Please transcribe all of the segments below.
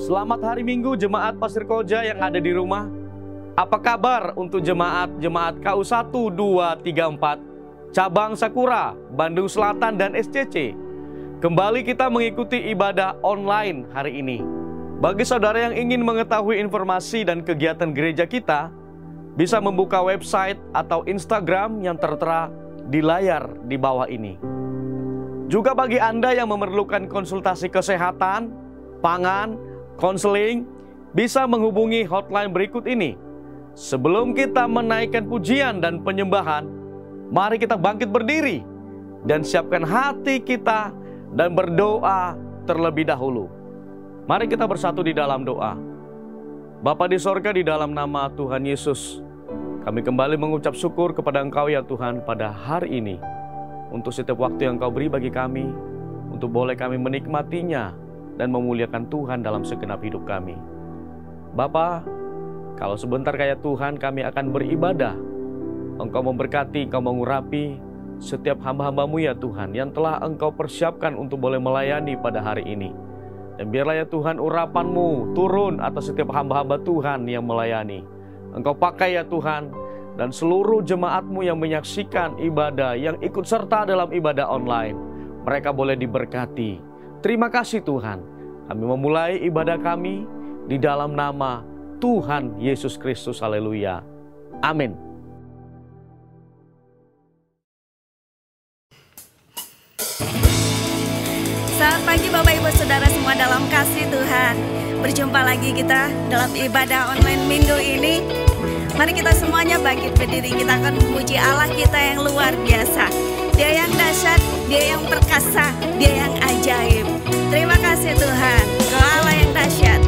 Selamat hari Minggu jemaat Pasir Koja yang ada di rumah. Apa kabar untuk jemaat KU1, 2, 3, 4, Cabang Sakura, Bandung Selatan dan SCC? Kembali kita mengikuti ibadah online hari ini. Bagi saudara yang ingin mengetahui informasi dan kegiatan gereja kita, bisa membuka website atau Instagram yang tertera di layar di bawah ini. Juga bagi Anda yang memerlukan konsultasi kesehatan, pangan, konseling, bisa menghubungi hotline berikut ini. Sebelum kita menaikkan pujian dan penyembahan, mari kita bangkit berdiri dan siapkan hati kita dan berdoa terlebih dahulu. Mari kita bersatu di dalam doa. Bapa di sorga, di dalam nama Tuhan Yesus, kami kembali mengucap syukur kepada Engkau ya Tuhan pada hari ini, untuk setiap waktu yang Engkau beri bagi kami, untuk boleh kami menikmatinya dan memuliakan Tuhan dalam segenap hidup kami. Bapa, kalau sebentar kayak Tuhan kami akan beribadah, Engkau memberkati, Engkau mengurapi setiap hamba-hamba-Mu ya Tuhan, yang telah Engkau persiapkan untuk boleh melayani pada hari ini. Dan biarlah ya Tuhan urapan-Mu turun atas setiap hamba-hamba Tuhan yang melayani. Engkau pakai ya Tuhan, dan seluruh jemaat-Mu yang menyaksikan ibadah, yang ikut serta dalam ibadah online, mereka boleh diberkati. Terima kasih Tuhan. Kami memulai ibadah kami di dalam nama Tuhan Yesus Kristus. Haleluya. Amin. Selamat pagi Bapak Ibu Saudara semua dalam kasih Tuhan. Berjumpa lagi kita dalam ibadah online minggu ini. Mari kita semuanya bangkit berdiri. Kita akan memuji Allah kita yang luar biasa. Dia yang dahsyat, Dia yang perkasa, Dia yang ajaib. Terima kasih Tuhan, Kau Allah yang dahsyat.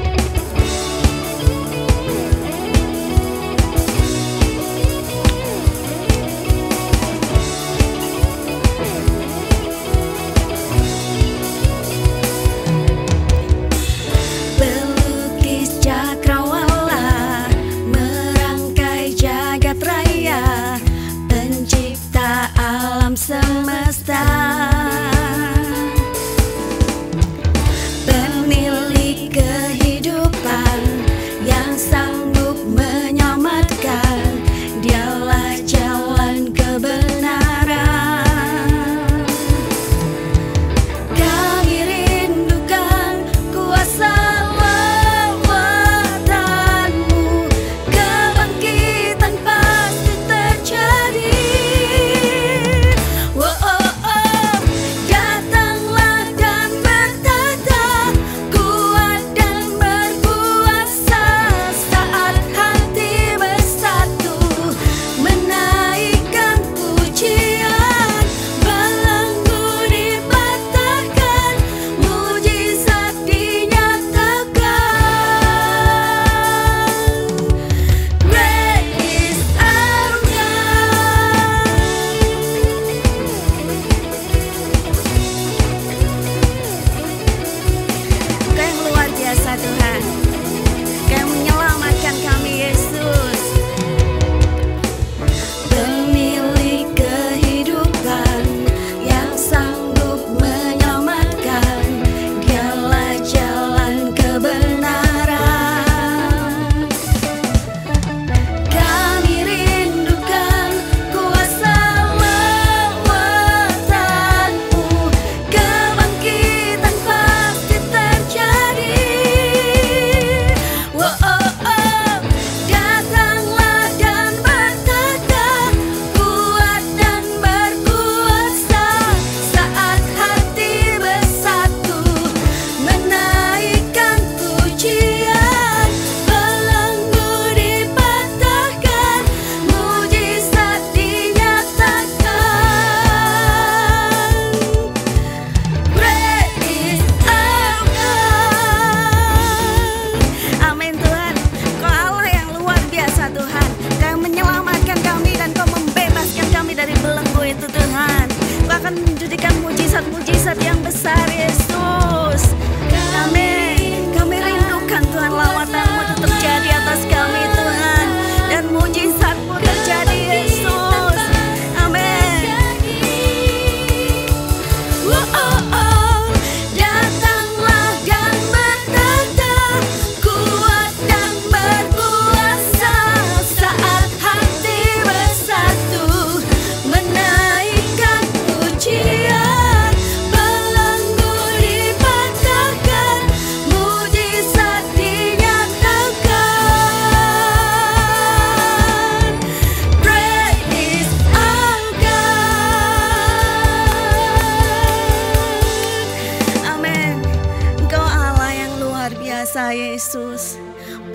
Semesta, pemilik kehidupan yang sanggup menyelamatkan, Dialah jalan kebenaran. Kami rindukan kuasa lawatan-Mu, kebangkitan pasti terjadi. mujizat yang besar Yesus. Kami rindukan Tuhan, lawatan-Mu itu terjadi atas kami Tuhan, dan mujizat-Mu terjadi Yesus. Amin.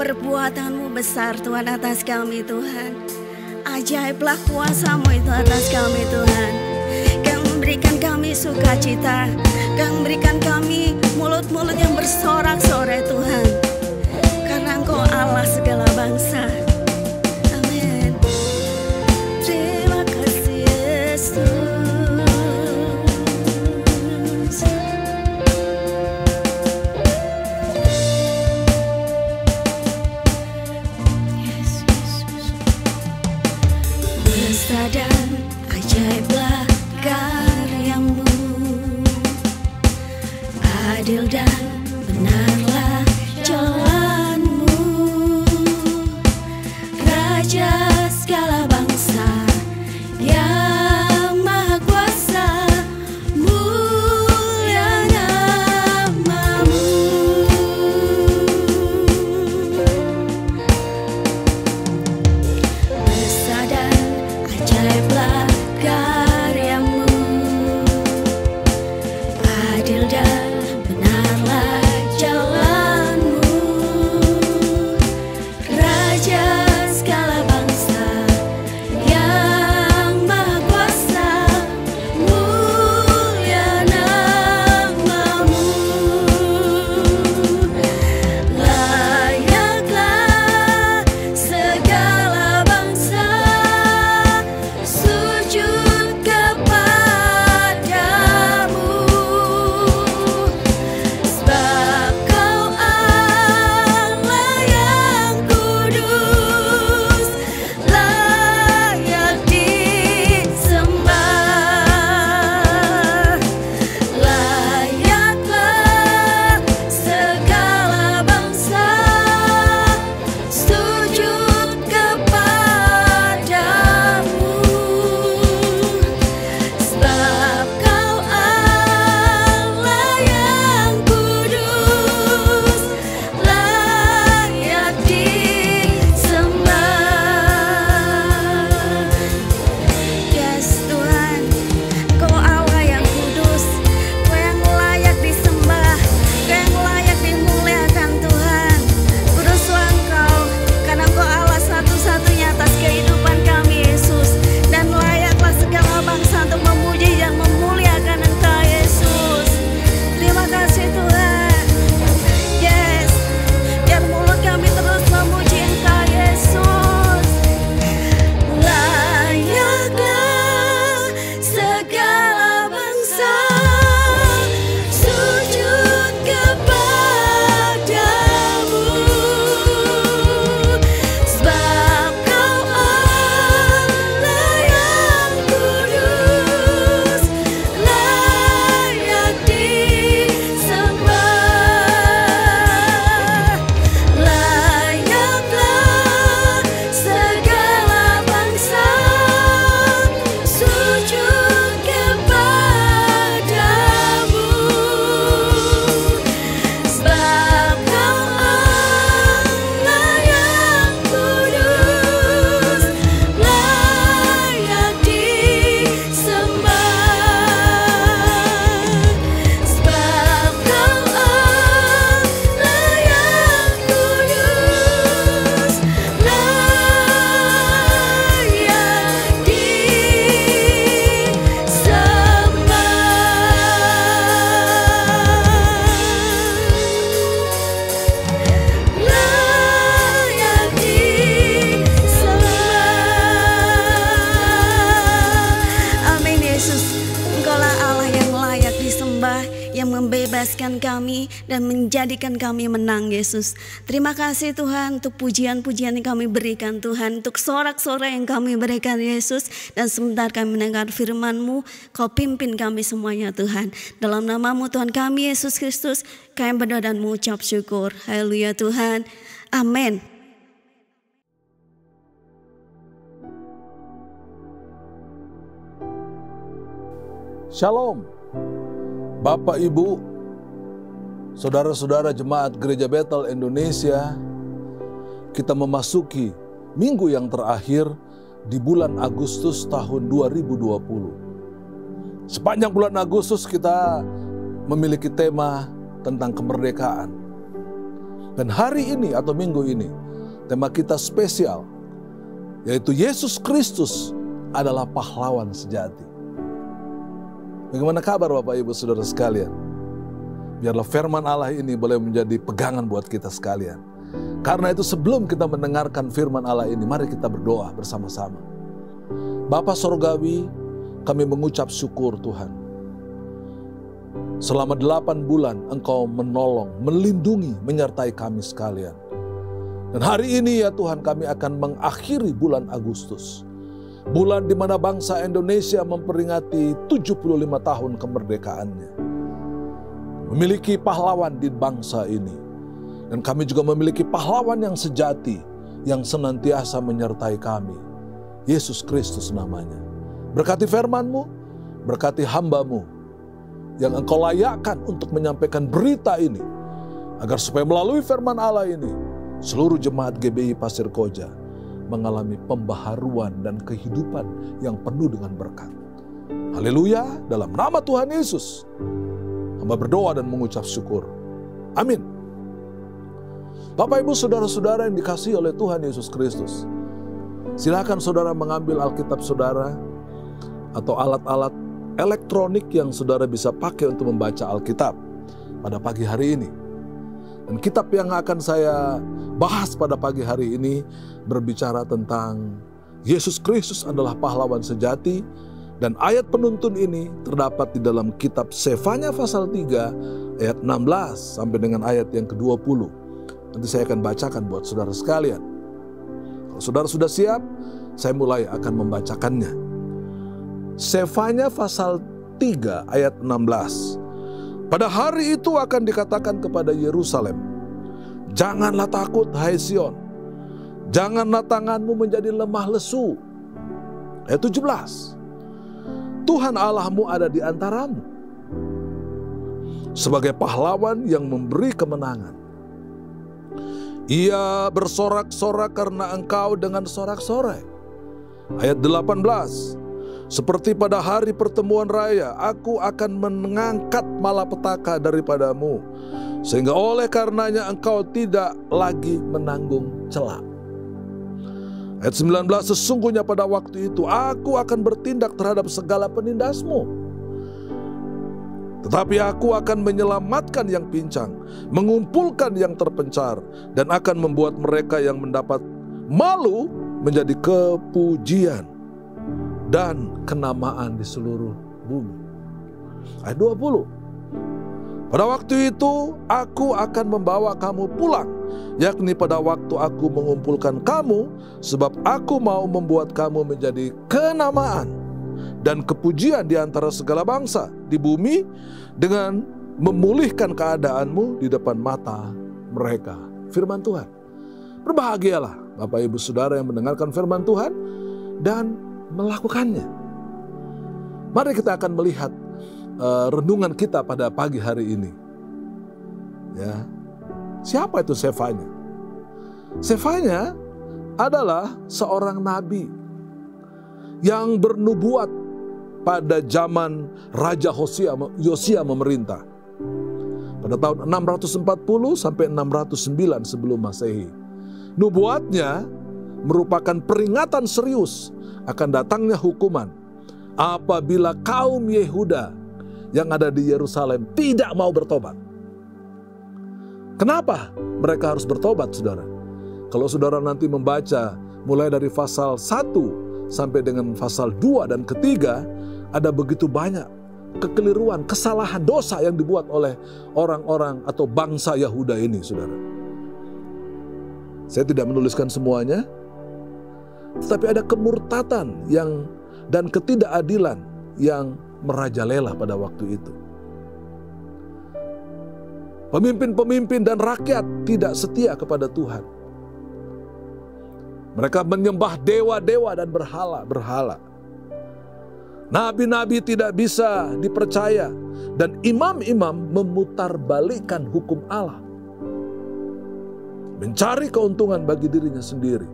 Perbuatan-Mu besar Tuhan atas kami Tuhan. Ajaiblah kuasa-Mu itu atas kami Tuhan. Kau memberikan kami sukacita, Kau memberikan kami mulut-mulut yang bersorak-sorai Tuhan. Karena Engkau Allah segala bangsa. Amin. Terima kasih Yesus. Dan ajaiblah karya-Mu, adil dan benarlah jalan-Mu, Raja segala bangsa yang maha kuasa, mulia nama-Mu. Besar dan ajaiblah karya-Mu, adil dan benarlah jalan-Mu, Raja segala bangsa yang maha kuasa, mulia nama-Mu. Layaklah segala bangsa sujud kepadamu, sebab Kau Allah yang kudus, layak disembah. Layaklah segala bangsa sujud kepadamu, sebab Kau Allah yang kudus, layak disembah. Yes Tuhan, Kau Allah yang kudus, Kau yang layak disembah, Kau yang layak dimuliakan Tuhan. Kuduslah Engkau, karena Engkau Allah satu-satunya atas kehidupan kami Yesus. Dan layaklah segala bangsa untuk memuji dan memuliakan Engkau Yesus. Terima kasih Tuhan. Yes, biar mulut kami terus memuji Engkau Yesus. Layaklah segala bangsa sujud kepadamu, sebab Kau Allah yang kudus, layak disembah. Layaklah segala bangsa sujud kepadamu, sebab Kau Allah yang kudus, layak disembah. Sebab Kau Allah yang kudus, layak disembah. Amin Yesus, Engkaulah Allah yang layak disembah, yang membebaskan kami dan menjadikan kami menang Yesus. Terima kasih Tuhan untuk pujian-pujian yang kami berikan Tuhan, untuk sorak-sorai yang kami berikan Yesus. Dan sebentar kami mendengar firman-Mu, Kau pimpin kami semuanya Tuhan. Dalam nama-Mu Tuhan kami Yesus Kristus, kami berdoa dan mengucap syukur. Haleluya Tuhan. Amin. Shalom, Bapak Ibu, saudara-saudara jemaat Gereja Bethel Indonesia. Kita memasuki minggu yang terakhir di bulan Agustus tahun 2020. Sepanjang bulan Agustus kita memiliki tema tentang kemerdekaan. Dan hari ini atau minggu ini, tema kita spesial, yaitu Yesus Kristus adalah pahlawan sejati. Bagaimana kabar Bapak Ibu Saudara sekalian? Biarlah firman Allah ini boleh menjadi pegangan buat kita sekalian. Karena itu sebelum kita mendengarkan firman Allah ini, mari kita berdoa bersama-sama. Bapa Sorgawi, kami mengucap syukur Tuhan. Selama 8 bulan Engkau menolong, melindungi, menyertai kami sekalian. Dan hari ini ya Tuhan, kami akan mengakhiri bulan Agustus. Bulan di mana bangsa Indonesia memperingati 75 tahun kemerdekaannya. Memiliki pahlawan di bangsa ini. Dan kami juga memiliki pahlawan yang sejati, yang senantiasa menyertai kami. Yesus Kristus namanya. Berkati firman-Mu, berkati hamba-Mu, yang Engkau layakkan untuk menyampaikan berita ini, agar supaya melalui firman Allah ini, seluruh jemaat GBI Pasir Koja mengalami pembaharuan dan kehidupan yang penuh dengan berkat. Haleluya, dalam nama Tuhan Yesus, hamba berdoa dan mengucap syukur. Amin. Bapak Ibu Saudara-saudara yang dikasihi oleh Tuhan Yesus Kristus, silakan saudara mengambil Alkitab saudara atau alat-alat elektronik yang saudara bisa pakai untuk membaca Alkitab pada pagi hari ini. Dan kitab yang akan saya bahas pada pagi hari ini berbicara tentang Yesus Kristus adalah pahlawan sejati, dan ayat penuntun ini terdapat di dalam kitab Sefanya pasal 3 ayat 16 sampai dengan ayat yang ke-20. Nanti saya akan bacakan buat saudara sekalian. Kalau saudara sudah siap, saya mulai akan membacakannya. Sefanya pasal 3 ayat 16. Pada hari itu akan dikatakan kepada Yerusalem, janganlah takut hai Sion, janganlah tanganmu menjadi lemah lesu. Ayat 17. Tuhan Allahmu ada di antaramu, sebagai pahlawan yang memberi kemenangan. Ia bersorak-sorak karena engkau dengan sorak-sorai. Ayat 18. Seperti pada hari pertemuan raya, aku akan mengangkat malapetaka daripadamu, sehingga oleh karenanya engkau tidak lagi menanggung cela. Ayat 19, sesungguhnya pada waktu itu aku akan bertindak terhadap segala penindasmu. Tetapi aku akan menyelamatkan yang pincang, mengumpulkan yang terpencar, dan akan membuat mereka yang mendapat malu menjadi kepujian dan kenamaan di seluruh bumi. Ayat 20. Pada waktu itu aku akan membawa kamu pulang, yakni pada waktu aku mengumpulkan kamu, sebab aku mau membuat kamu menjadi kenamaan dan kepujian di antara segala bangsa di bumi, dengan memulihkan keadaanmu di depan mata mereka. Firman Tuhan. Berbahagialah Bapak Ibu Saudara yang mendengarkan firman Tuhan dan melakukannya. Mari kita akan melihat renungan kita pada pagi hari ini. Ya, siapa itu Sefanya? Sefanya adalah seorang nabi yang bernubuat pada zaman Raja Yosia memerintah pada tahun 640 sampai 609 sebelum Masehi. Nubuatnya merupakan peringatan serius akan datangnya hukuman apabila kaum Yehuda yang ada di Yerusalem tidak mau bertobat. Kenapa mereka harus bertobat, saudara? Kalau saudara nanti membaca mulai dari pasal 1 sampai dengan pasal 2 dan ketiga, ada begitu banyak kekeliruan, kesalahan, dosa yang dibuat oleh orang-orang atau bangsa Yehuda ini, saudara. Saya tidak menuliskan semuanya, tetapi ada kemurtatan dan ketidakadilan yang merajalela pada waktu itu. Pemimpin-pemimpin dan rakyat tidak setia kepada Tuhan. Mereka menyembah dewa-dewa dan berhala-berhala. Nabi-nabi tidak bisa dipercaya, dan imam-imam memutarbalikkan hukum Allah, mencari keuntungan bagi dirinya sendiri.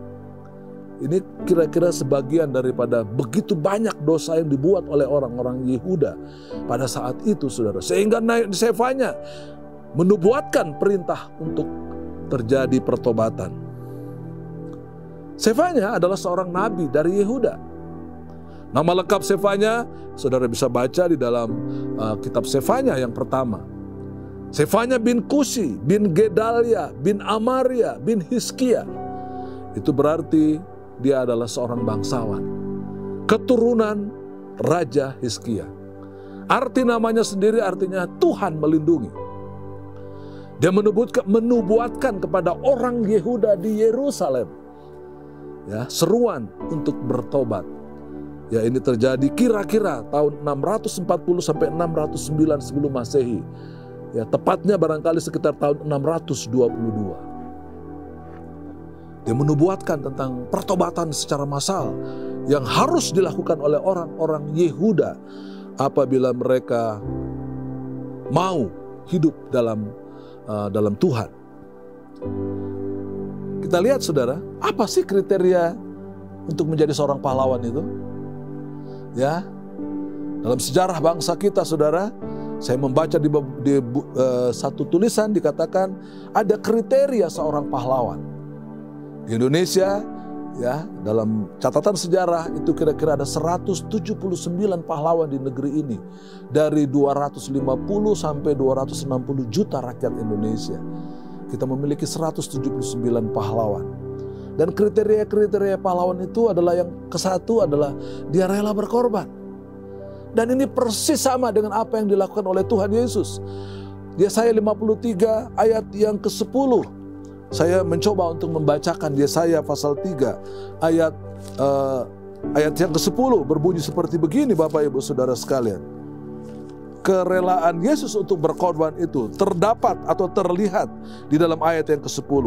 Ini kira-kira sebagian daripada begitu banyak dosa yang dibuat oleh orang-orang Yehuda pada saat itu, saudara. Sehingga Sefanya menubuatkan perintah untuk terjadi pertobatan. Sefanya adalah seorang nabi dari Yehuda. Nama lengkap Sefanya, saudara bisa baca di dalam kitab Sefanya yang pertama. Sefanya bin Kusi, bin Gedalia, bin Amaria, bin Hizkia. Itu berarti dia adalah seorang bangsawan, keturunan Raja Hizkia. Arti namanya sendiri artinya Tuhan melindungi. Dia menubuatkan kepada orang Yehuda di Yerusalem, ya, seruan untuk bertobat. Ya, ini terjadi kira-kira tahun 640 sampai 609 sebelum Masehi. Ya, tepatnya barangkali sekitar tahun 622. Dia menubuatkan tentang pertobatan secara massal yang harus dilakukan oleh orang-orang Yehuda apabila mereka mau hidup dalam Tuhan. Kita lihat saudara, apa sih kriteria untuk menjadi seorang pahlawan itu? Ya, dalam sejarah bangsa kita saudara, saya membaca di satu tulisan dikatakan ada kriteria seorang pahlawan. Di Indonesia, ya, dalam catatan sejarah itu kira-kira ada 179 pahlawan di negeri ini. Dari 250 sampai 260 juta rakyat Indonesia. Kita memiliki 179 pahlawan. Dan kriteria-kriteria pahlawan itu adalah yang ke-1 adalah dia rela berkorban. Dan ini persis sama dengan apa yang dilakukan oleh Tuhan Yesus. Yesaya 53 ayat yang ke-10. Saya mencoba untuk membacakan Yesaya pasal 3 ayat yang ke-10 berbunyi seperti begini Bapak Ibu Saudara sekalian. Kerelaan Yesus untuk berkorban itu terdapat atau terlihat di dalam ayat yang ke-10.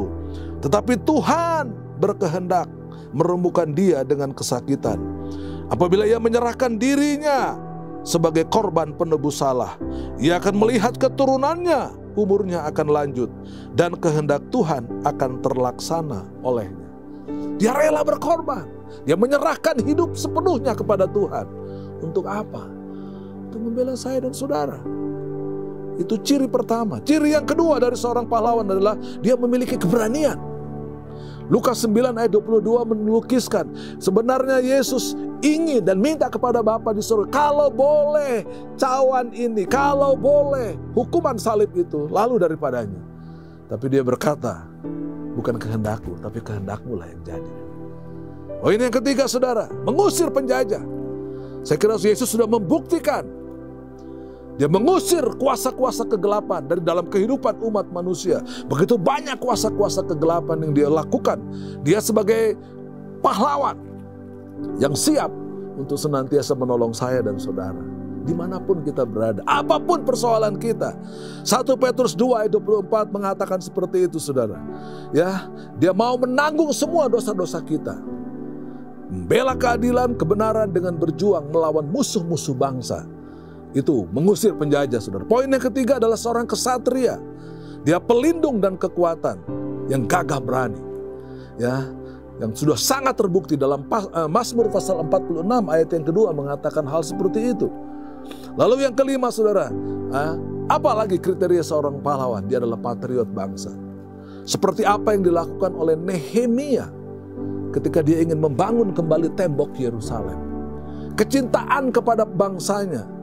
Tetapi Tuhan berkehendak merembukan dia dengan kesakitan. Apabila ia menyerahkan dirinya sebagai korban penebus salah, ia akan melihat keturunannya, umurnya akan lanjut, dan kehendak Tuhan akan terlaksana olehnya. Dia rela berkorban. Dia menyerahkan hidup sepenuhnya kepada Tuhan. Untuk apa? Untuk membela saya dan saudara. Itu ciri pertama. Ciri yang kedua dari seorang pahlawan adalah dia memiliki keberanian. Lukas 9 ayat 22 melukiskan sebenarnya Yesus ingin dan minta kepada Bapa di surga, kalau boleh cawan ini, kalau boleh hukuman salib itu lalu daripadanya. Tapi dia berkata, bukan kehendakku, tapi kehendakmu lah yang jadi. Oh, ini yang ketiga saudara, mengusir penjajah. Saya kira Yesus sudah membuktikan. Dia mengusir kuasa-kuasa kegelapan dari dalam kehidupan umat manusia. Begitu banyak kuasa-kuasa kegelapan yang dia lakukan. Dia sebagai pahlawan yang siap untuk senantiasa menolong saya dan saudara. Dimanapun kita berada, apapun persoalan kita. 1 Petrus 2 ayat 24 mengatakan seperti itu saudara. Ya, dia mau menanggung semua dosa-dosa kita. Membela keadilan, kebenaran dengan berjuang melawan musuh-musuh bangsa. Itu mengusir penjajah saudara. Poin yang ketiga adalah seorang kesatria. Dia pelindung dan kekuatan yang gagah berani. Ya, yang sudah sangat terbukti dalam Mazmur pasal 46 ayat yang kedua mengatakan hal seperti itu. Lalu yang kelima saudara, apalagi kriteria seorang pahlawan? Dia adalah patriot bangsa. Seperti apa yang dilakukan oleh Nehemia ketika dia ingin membangun kembali tembok Yerusalem. Kecintaan kepada bangsanya.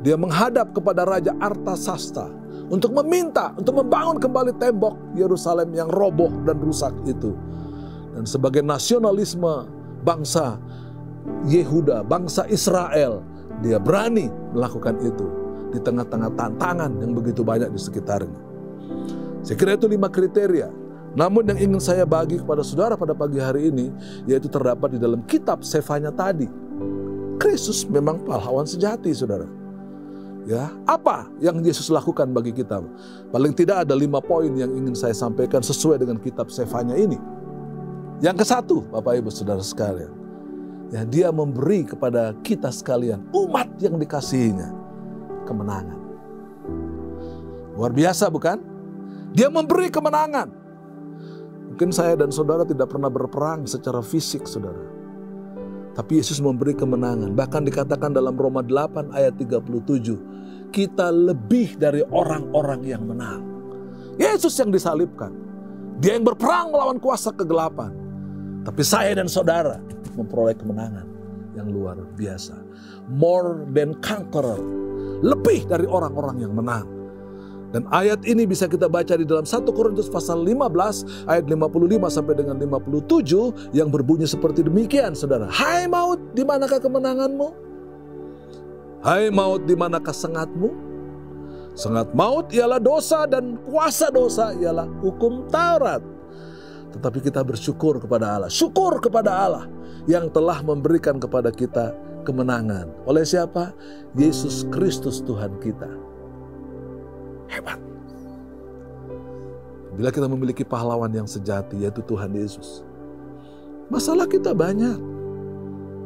Dia menghadap kepada Raja Artasasta untuk meminta, untuk membangun kembali tembok Yerusalem yang roboh dan rusak itu. Dan sebagai nasionalisme bangsa Yehuda, bangsa Israel, dia berani melakukan itu di tengah-tengah tantangan yang begitu banyak di sekitarnya. Saya kira itu 5 kriteria. Namun yang ingin saya bagi kepada saudara pada pagi hari ini, yaitu terdapat di dalam kitab Sefanya tadi. Kristus memang pahlawan sejati saudara. Ya, apa yang Yesus lakukan bagi kita? Paling tidak ada 5 poin yang ingin saya sampaikan sesuai dengan kitab Sefanya ini. Yang ke-1, Bapak Ibu Saudara sekalian, ya, dia memberi kepada kita sekalian, umat yang dikasihinya, kemenangan. Luar biasa bukan? Dia memberi kemenangan. Mungkin saya dan saudara tidak pernah berperang secara fisik saudara. Tapi Yesus memberi kemenangan. Bahkan dikatakan dalam Roma 8 ayat 37. Kita lebih dari orang-orang yang menang. Yesus yang disalibkan. Dia yang berperang melawan kuasa kegelapan. Tapi saya dan saudara memperoleh kemenangan yang luar biasa. More than conqueror. Lebih dari orang-orang yang menang. Dan ayat ini bisa kita baca di dalam 1 Korintus pasal 15 ayat 55 sampai dengan 57 yang berbunyi seperti demikian, saudara. Hai maut, di manakah kemenanganmu? Hai maut, di manakah sengatmu? Sengat maut ialah dosa dan kuasa dosa ialah hukum Taurat. Tetapi kita bersyukur kepada Allah. Syukur kepada Allah yang telah memberikan kepada kita kemenangan. Oleh siapa? Yesus Kristus Tuhan kita. Hebat. Bila kita memiliki pahlawan yang sejati, yaitu Tuhan Yesus. Masalah kita banyak.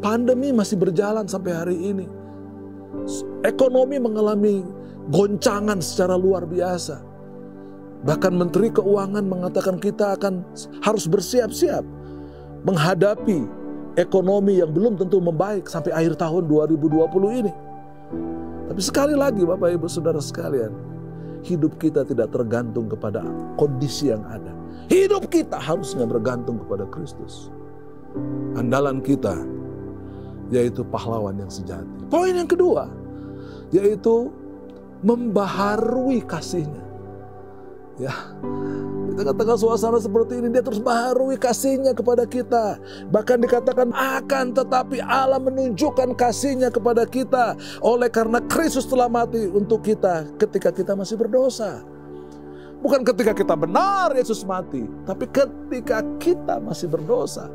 Pandemi masih berjalan sampai hari ini. Ekonomi mengalami goncangan secara luar biasa. Bahkan Menteri Keuangan mengatakan kita harus bersiap-siap menghadapi ekonomi yang belum tentu membaik sampai akhir tahun 2020 ini. Tapi sekali lagi Bapak Ibu Saudara sekalian, hidup kita tidak tergantung kepada kondisi yang ada. Hidup kita harusnya bergantung kepada Kristus. Andalan kita yaitu pahlawan yang sejati. Poin yang kedua yaitu membaharui kasih-Nya. Ya, kita katakan suasana seperti ini, dia terus baharui kasih-Nya kepada kita. Bahkan dikatakan akan tetapi Allah menunjukkan kasih-Nya kepada kita oleh karena Kristus telah mati untuk kita ketika kita masih berdosa. Bukan ketika kita benar Yesus mati, tapi ketika kita masih berdosa.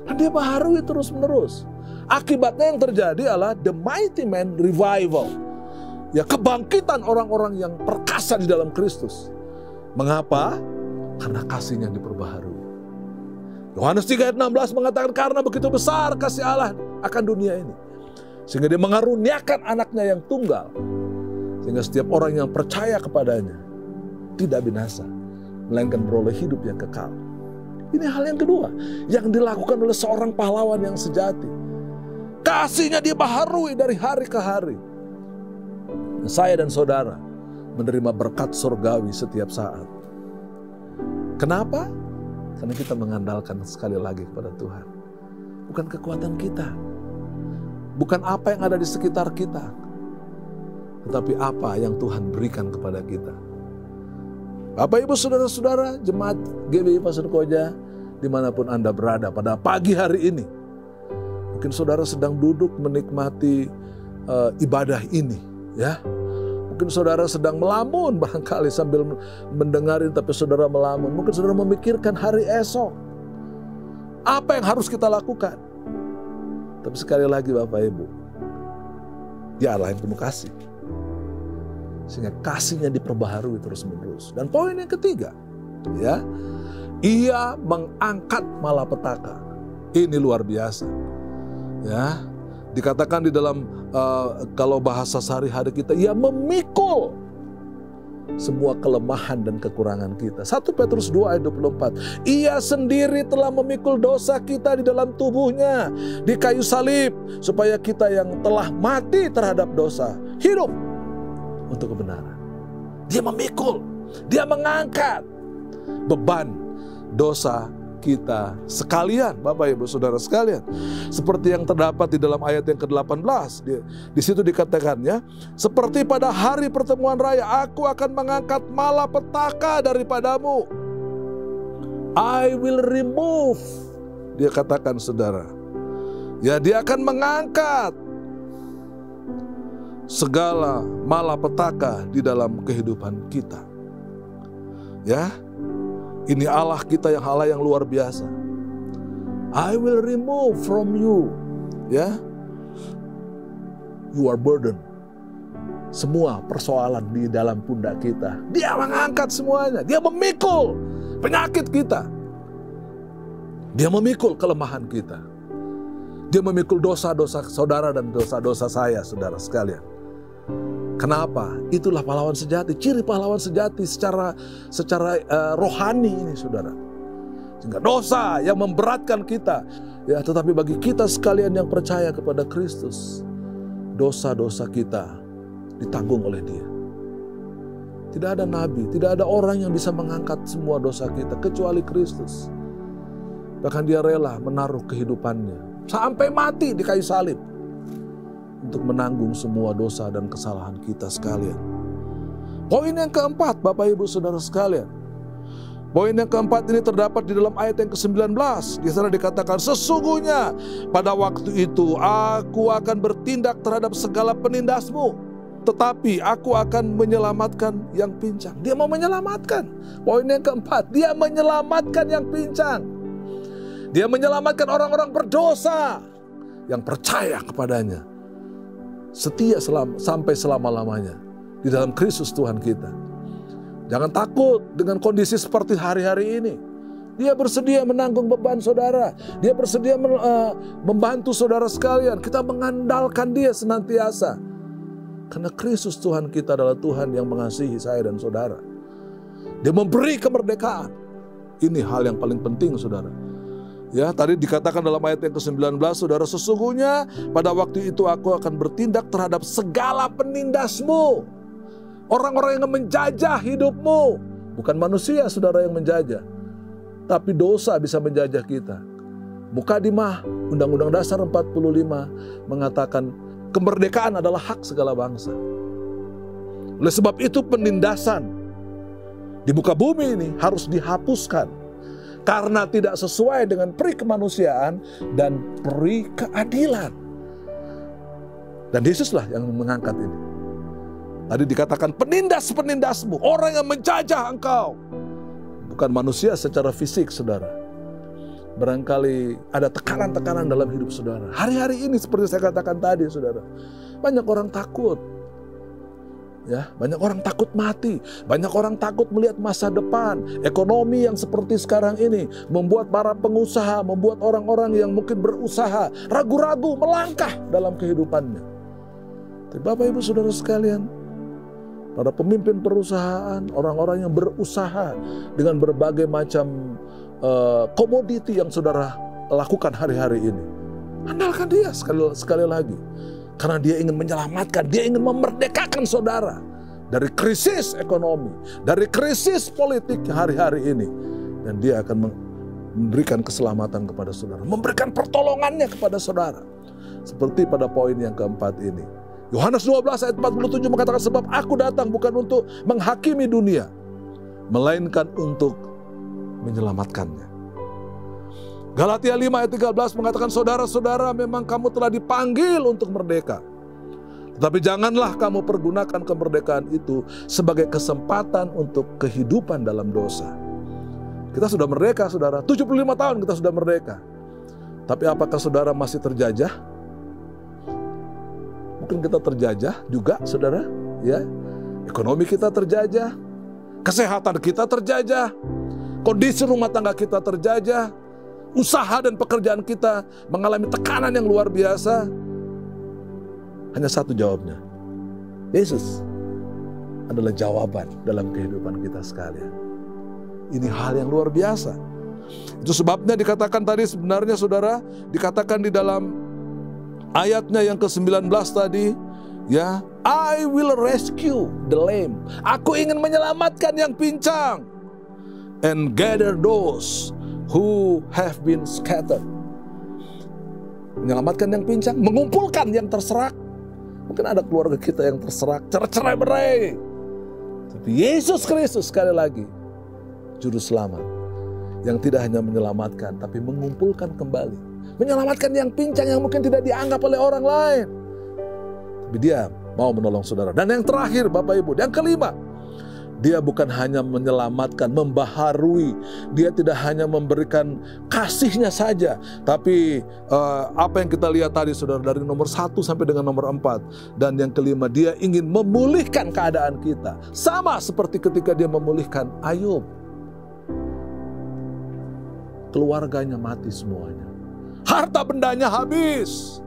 Dan dia baharui terus menerus. Akibatnya yang terjadi adalah the mighty man revival. Ya, kebangkitan orang-orang yang perkasa di dalam Kristus. Mengapa? Karena kasih-Nya diperbaharui. Yohanes 3 ayat 16 mengatakan karena begitu besar kasih Allah akan dunia ini. Sehingga dia mengaruniakan anaknya yang tunggal. Sehingga setiap orang yang percaya kepadanya tidak binasa, melainkan beroleh hidup yang kekal. Ini hal yang kedua yang dilakukan oleh seorang pahlawan yang sejati. Kasih-Nya dibaharui dari hari ke hari. Saya dan saudara menerima berkat surgawi setiap saat. Kenapa? Karena kita mengandalkan sekali lagi kepada Tuhan. Bukan kekuatan kita. Bukan apa yang ada di sekitar kita. Tetapi apa yang Tuhan berikan kepada kita. Bapak Ibu Saudara-saudara, jemaat GBI Pasir Koja, dimanapun Anda berada pada pagi hari ini. Mungkin saudara sedang duduk menikmati ibadah ini. Ya. Mungkin saudara sedang melamun barangkali sambil mendengarin tapi saudara melamun. Mungkin saudara memikirkan hari esok. Apa yang harus kita lakukan? Tapi sekali lagi Bapak Ibu, Dia Allah yang penuh kasih. Sehingga kasih-Nya diperbaharui terus menerus. Dan poin yang ketiga, ya, Ia mengangkat malapetaka. Ini luar biasa. Ya, dikatakan di dalam kalau bahasa sehari-hari kita, Ia memikul semua kelemahan dan kekurangan kita. 1 Petrus 2 ayat 24. Ia sendiri telah memikul dosa kita di dalam tubuhnya di kayu salib, supaya kita yang telah mati terhadap dosa hidup untuk kebenaran. Dia memikul, Dia mengangkat beban dosa kita sekalian, Bapak Ibu Saudara sekalian. Seperti yang terdapat di dalam ayat yang ke-18. Di situ dikatakannya, seperti pada hari pertemuan raya, aku akan mengangkat malapetaka daripadamu. I will remove. Dia katakan saudara. Ya, Dia akan mengangkat segala malapetaka di dalam kehidupan kita. Ya, ini Allah kita yang Allah yang luar biasa. I will remove from you, ya, your burden. Semua persoalan di dalam pundak kita, Dia mengangkat semuanya. Dia memikul penyakit kita. Dia memikul kelemahan kita. Dia memikul dosa-dosa saudara dan dosa-dosa saya, saudara sekalian. Kenapa? Itulah pahlawan sejati, ciri pahlawan sejati secara rohani ini, saudara. Sehingga dosa yang memberatkan kita, ya, tetapi bagi kita sekalian yang percaya kepada Kristus, dosa-dosa kita ditanggung oleh Dia. Tidak ada nabi, tidak ada orang yang bisa mengangkat semua dosa kita kecuali Kristus. Bahkan dia rela menaruh kehidupannya sampai mati di kayu salib untuk menanggung semua dosa dan kesalahan kita sekalian. Poin yang keempat, Bapak Ibu Saudara sekalian. Poin yang keempat ini terdapat di dalam ayat yang ke-19. Di sana dikatakan, sesungguhnya pada waktu itu aku akan bertindak terhadap segala penindasmu, tetapi aku akan menyelamatkan yang pincang. Dia mau menyelamatkan. Poin yang keempat, dia menyelamatkan yang pincang. Dia menyelamatkan orang-orang berdosa yang percaya kepadanya, setia sampai selama-lamanya di dalam Kristus Tuhan kita. Jangan takut dengan kondisi seperti hari-hari ini. Dia bersedia menanggung beban saudara. Dia bersedia membantu saudara sekalian. Kita mengandalkan dia senantiasa. Karena Kristus Tuhan kita adalah Tuhan yang mengasihi saya dan saudara. Dia memberi kemerdekaan. Ini hal yang paling penting, saudara. Ya, tadi dikatakan dalam ayat yang ke-19, saudara, sesungguhnya pada waktu itu aku akan bertindak terhadap segala penindasmu. Orang-orang yang menjajah hidupmu. Bukan manusia, saudara, yang menjajah. Tapi dosa bisa menjajah kita. Mukadimah Undang-Undang Dasar 45 mengatakan kemerdekaan adalah hak segala bangsa. Oleh sebab itu penindasan di muka bumi ini harus dihapuskan. Karena tidak sesuai dengan peri kemanusiaan dan peri keadilan. Dan Yesuslah yang mengangkat ini. Tadi dikatakan penindas-penindasmu, orang yang menjajah engkau. Bukan manusia secara fisik, saudara. Barangkali ada tekanan-tekanan dalam hidup saudara. Hari-hari ini seperti saya katakan tadi, saudara. Banyak orang takut. Ya, banyak orang takut mati. Banyak orang takut melihat masa depan. Ekonomi yang seperti sekarang ini membuat para pengusaha, membuat orang-orang yang mungkin berusaha ragu-ragu melangkah dalam kehidupannya. Tapi Bapak Ibu Saudara sekalian, para pemimpin perusahaan, orang-orang yang berusaha dengan berbagai macam komoditi yang saudara lakukan hari-hari ini, andalkan dia sekali lagi. Karena dia ingin menyelamatkan, dia ingin memerdekakan saudara dari krisis ekonomi, dari krisis politik hari-hari ini. Dan dia akan memberikan keselamatan kepada saudara, memberikan pertolongannya kepada saudara. Seperti pada poin yang keempat ini. Yohanes 12 ayat 47 mengatakan, sebab aku datang bukan untuk menghakimi dunia, melainkan untuk menyelamatkannya. Galatia 5 ayat 13 mengatakan, saudara-saudara, memang kamu telah dipanggil untuk merdeka. Tetapi janganlah kamu pergunakan kemerdekaan itu sebagai kesempatan untuk kehidupan dalam dosa. Kita sudah merdeka, saudara. 75 tahun kita sudah merdeka. Tapi apakah saudara masih terjajah? Mungkin kita terjajah juga, saudara. Ya, ekonomi kita terjajah. Kesehatan kita terjajah. Kondisi rumah tangga kita terjajah. Usaha dan pekerjaan kita mengalami tekanan yang luar biasa. Hanya satu jawabnya. Yesus adalah jawaban dalam kehidupan kita sekalian. Ini hal yang luar biasa. Itu sebabnya dikatakan tadi sebenarnya saudara, dikatakan di dalam ayatnya yang ke-19 tadi, ya, I will rescue the lame. Aku ingin menyelamatkan yang pincang. And gather those who have been scattered. Menyelamatkan yang pincang, mengumpulkan yang terserak. Mungkin ada keluarga kita yang terserak, cerai-berai. Tapi Yesus Kristus sekali lagi, juru selamat, yang tidak hanya menyelamatkan, tapi mengumpulkan kembali. Menyelamatkan yang pincang yang mungkin tidak dianggap oleh orang lain. Tapi dia mau menolong saudara. Dan yang terakhir Bapak Ibu, yang kelima, dia bukan hanya menyelamatkan, membaharui. Dia tidak hanya memberikan kasihnya saja. Tapi apa yang kita lihat tadi saudara, dari nomor 1 sampai dengan nomor 4. Dan yang kelima, dia ingin memulihkan keadaan kita. Sama seperti ketika dia memulihkan Ayub. Keluarganya mati semuanya. Harta bendanya habis.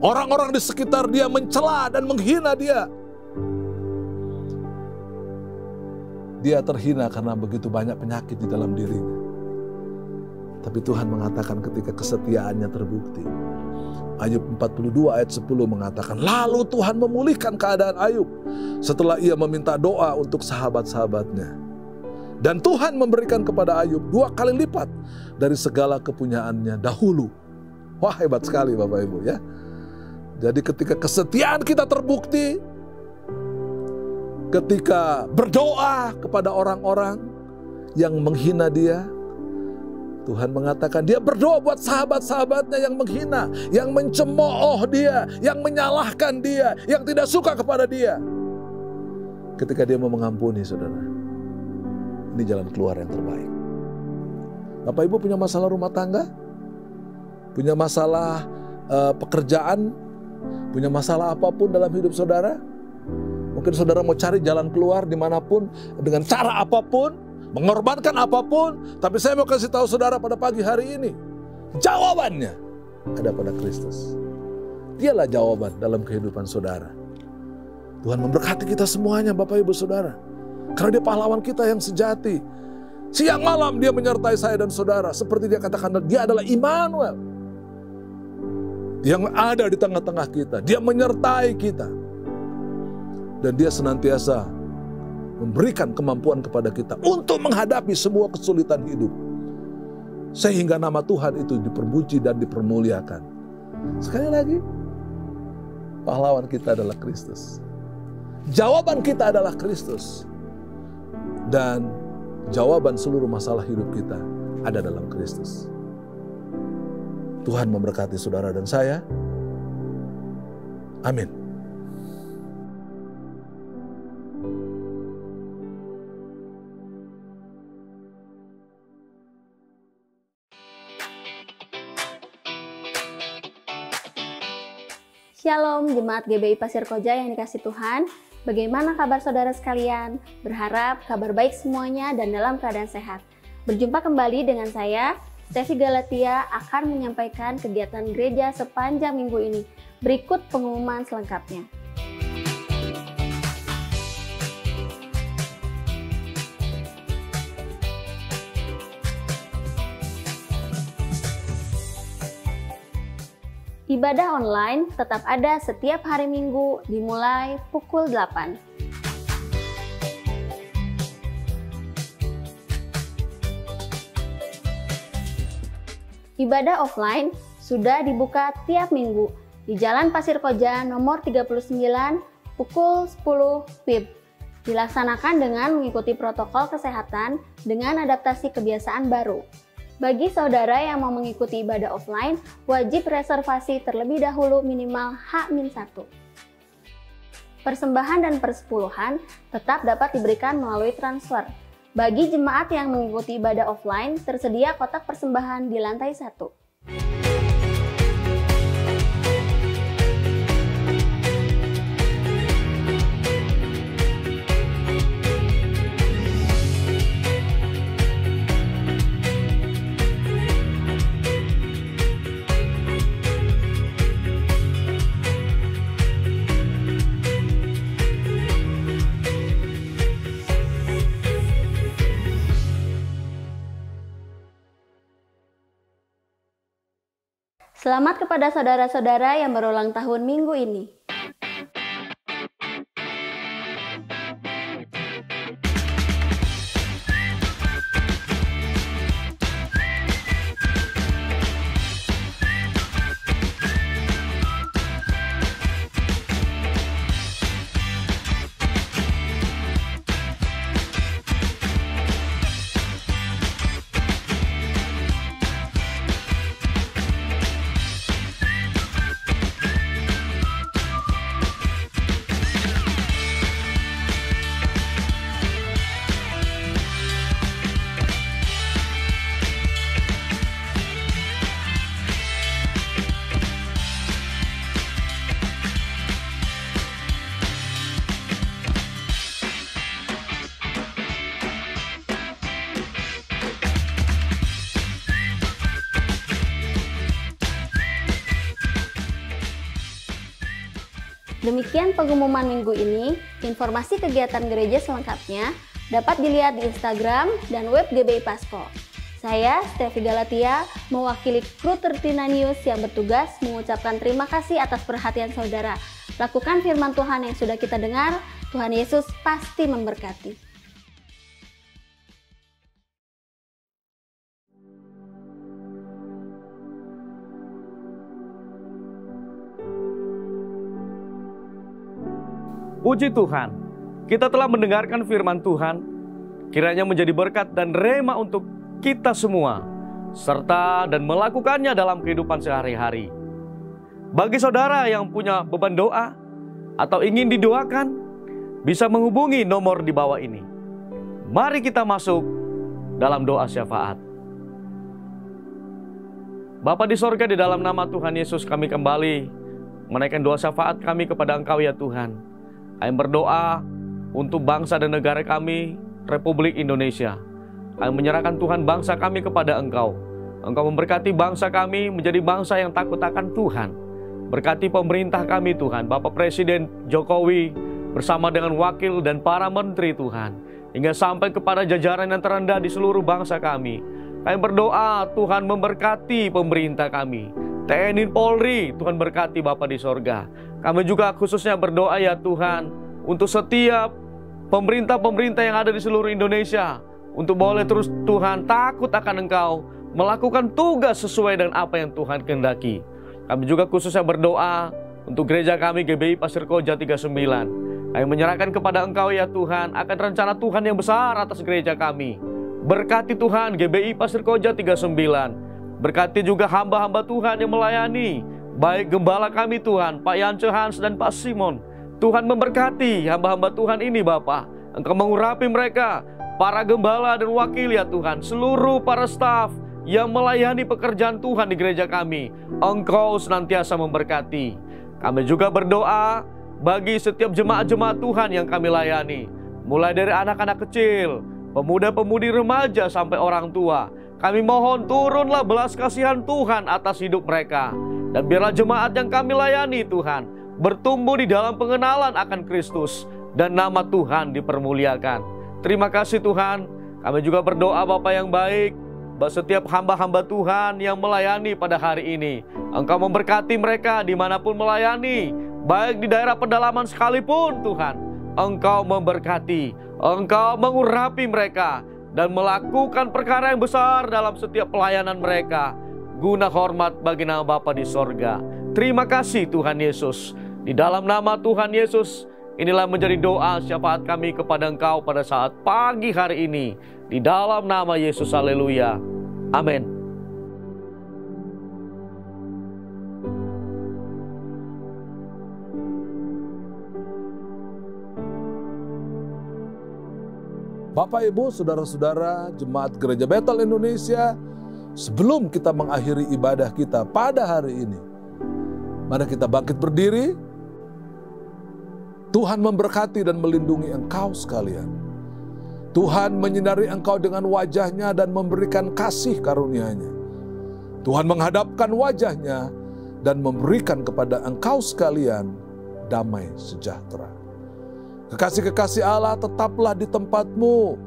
Orang-orang di sekitar dia mencela dan menghina dia. Dia terhina karena begitu banyak penyakit di dalam dirinya. Tapi Tuhan mengatakan ketika kesetiaannya terbukti. Ayub 42 ayat 10 mengatakan, lalu Tuhan memulihkan keadaan Ayub setelah ia meminta doa untuk sahabat-sahabatnya. Dan Tuhan memberikan kepada Ayub 2 kali lipat dari segala kepunyaannya dahulu. Wah, hebat sekali Bapak Ibu ya. Jadi ketika kesetiaan kita terbukti, ketika berdoa kepada orang-orang yang menghina dia, Tuhan mengatakan dia berdoa buat sahabat-sahabatnya yang menghina, yang mencemooh dia, yang menyalahkan dia, yang tidak suka kepada dia. Ketika dia mau mengampuni, saudara, ini jalan keluar yang terbaik. Bapak Ibu punya masalah rumah tangga, punya masalah pekerjaan, punya masalah apapun dalam hidup saudara. Mungkin saudara mau cari jalan keluar dimanapun, dengan cara apapun, mengorbankan apapun. Tapi saya mau kasih tahu saudara pada pagi hari ini, jawabannya ada pada Kristus. Dialah jawaban dalam kehidupan saudara. Tuhan memberkati kita semuanya Bapak Ibu Saudara. Karena dia pahlawan kita yang sejati. Siang malam dia menyertai saya dan saudara. Seperti dia katakan, dia adalah Immanuel. Yang ada di tengah-tengah kita. Dia menyertai kita. Dan dia senantiasa memberikan kemampuan kepada kita untuk menghadapi semua kesulitan hidup. Sehingga nama Tuhan itu dipermuji dan dipermuliakan. Sekali lagi, pahlawan kita adalah Kristus. Jawaban kita adalah Kristus. Dan jawaban seluruh masalah hidup kita ada dalam Kristus. Tuhan memberkati saudara dan saya. Amin. Shalom Jemaat GBI Pasir Koja yang dikasih Tuhan. Bagaimana kabar saudara sekalian? Berharap kabar baik semuanya dan dalam keadaan sehat. Berjumpa kembali dengan saya, Stefi Galatia, akan menyampaikan kegiatan gereja sepanjang minggu ini. Berikut pengumuman selengkapnya. Ibadah online tetap ada setiap hari Minggu dimulai pukul 8. Ibadah offline sudah dibuka tiap minggu di Jalan Pasir Koja nomor 39 pukul 10 WIB. Dilaksanakan dengan mengikuti protokol kesehatan dengan adaptasi kebiasaan baru. Bagi saudara yang mau mengikuti ibadah offline, wajib reservasi terlebih dahulu minimal H-1. Persembahan dan persepuluhan tetap dapat diberikan melalui transfer. Bagi jemaat yang mengikuti ibadah offline, tersedia kotak persembahan di lantai 1. Selamat kepada saudara-saudara yang berulang tahun minggu ini. Demikian pengumuman minggu ini. Informasi kegiatan gereja selengkapnya dapat dilihat di Instagram dan web GBI Pasko. Saya, Stefi Galatia, mewakili kru 39 News yang bertugas mengucapkan terima kasih atas perhatian saudara. Lakukan firman Tuhan yang sudah kita dengar. Tuhan Yesus pasti memberkati. Puji Tuhan, kita telah mendengarkan firman Tuhan, kiranya menjadi berkat dan rema untuk kita semua, serta dan melakukannya dalam kehidupan sehari-hari. Bagi saudara yang punya beban doa atau ingin didoakan, bisa menghubungi nomor di bawah ini. Mari kita masuk dalam doa syafaat. Bapa di sorga, di dalam nama Tuhan Yesus kami kembali menaikkan doa syafaat kami kepada Engkau ya Tuhan. Kami berdoa untuk bangsa dan negara kami, Republik Indonesia. Kami menyerahkan Tuhan bangsa kami kepada Engkau. Engkau memberkati bangsa kami menjadi bangsa yang takut akan Tuhan. Berkati pemerintah kami Tuhan, Bapak Presiden Jokowi bersama dengan wakil dan para menteri Tuhan, hingga sampai kepada jajaran yang terendah di seluruh bangsa kami. Kami berdoa Tuhan memberkati pemerintah kami, TNI Polri, Tuhan berkati Bapa di sorga. Kami juga khususnya berdoa ya Tuhan untuk setiap pemerintah-pemerintah yang ada di seluruh Indonesia, untuk boleh terus Tuhan takut akan Engkau, melakukan tugas sesuai dengan apa yang Tuhan kehendaki. Kami juga khususnya berdoa untuk gereja kami GBI Pasir Koja 39. Kami menyerahkan kepada Engkau ya Tuhan akan rencana Tuhan yang besar atas gereja kami. Berkati Tuhan GBI Pasir Koja 39. Berkati juga hamba-hamba Tuhan yang melayani, baik gembala kami Tuhan, Pak Yance Hans dan Pak Simon. Tuhan memberkati hamba-hamba Tuhan ini Bapa. Engkau mengurapi mereka, para gembala dan wakil ya Tuhan, seluruh para staf yang melayani pekerjaan Tuhan di gereja kami. Engkau senantiasa memberkati. Kami juga berdoa bagi setiap jemaat-jemaat Tuhan yang kami layani, mulai dari anak-anak kecil, pemuda-pemudi remaja sampai orang tua. Kami mohon turunlah belas kasihan Tuhan atas hidup mereka. Dan biarlah jemaat yang kami layani Tuhan bertumbuh di dalam pengenalan akan Kristus dan nama Tuhan dipermuliakan. Terima kasih Tuhan. Kami juga berdoa Bapa yang baik, bahwa setiap hamba-hamba Tuhan yang melayani pada hari ini, Engkau memberkati mereka dimanapun melayani, baik di daerah pedalaman sekalipun Tuhan. Engkau memberkati, Engkau mengurapi mereka, dan melakukan perkara yang besar dalam setiap pelayanan mereka, guna hormat bagi nama Bapa di sorga. Terima kasih Tuhan Yesus. Di dalam nama Tuhan Yesus, inilah menjadi doa syafaat kami kepada Engkau pada saat pagi hari ini. Di dalam nama Yesus, haleluya. Amin. Bapak, Ibu, Saudara-saudara, Jemaat Gereja Betel Indonesia, sebelum kita mengakhiri ibadah kita pada hari ini, mari kita bangkit berdiri. Tuhan memberkati dan melindungi engkau sekalian. Tuhan menyinari engkau dengan wajah-Nya dan memberikan kasih karunia-Nya. Tuhan menghadapkan wajah-Nya dan memberikan kepada engkau sekalian damai sejahtera. Kekasih-kekasih Allah, tetaplah di tempatmu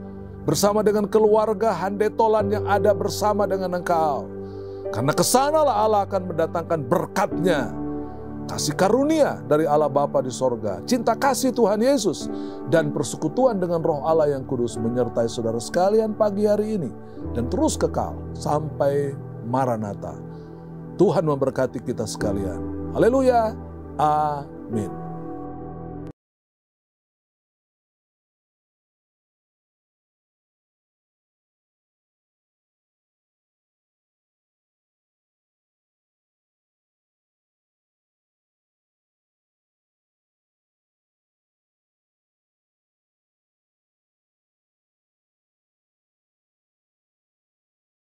bersama dengan keluarga handetolan yang ada bersama dengan engkau. Karena kesanalah Allah akan mendatangkan berkat-Nya, kasih karunia dari Allah Bapa di sorga, cinta kasih Tuhan Yesus, dan persekutuan dengan Roh Allah yang kudus menyertai saudara sekalian pagi hari ini dan terus kekal sampai Maranatha. Tuhan memberkati kita sekalian. Haleluya. Amin.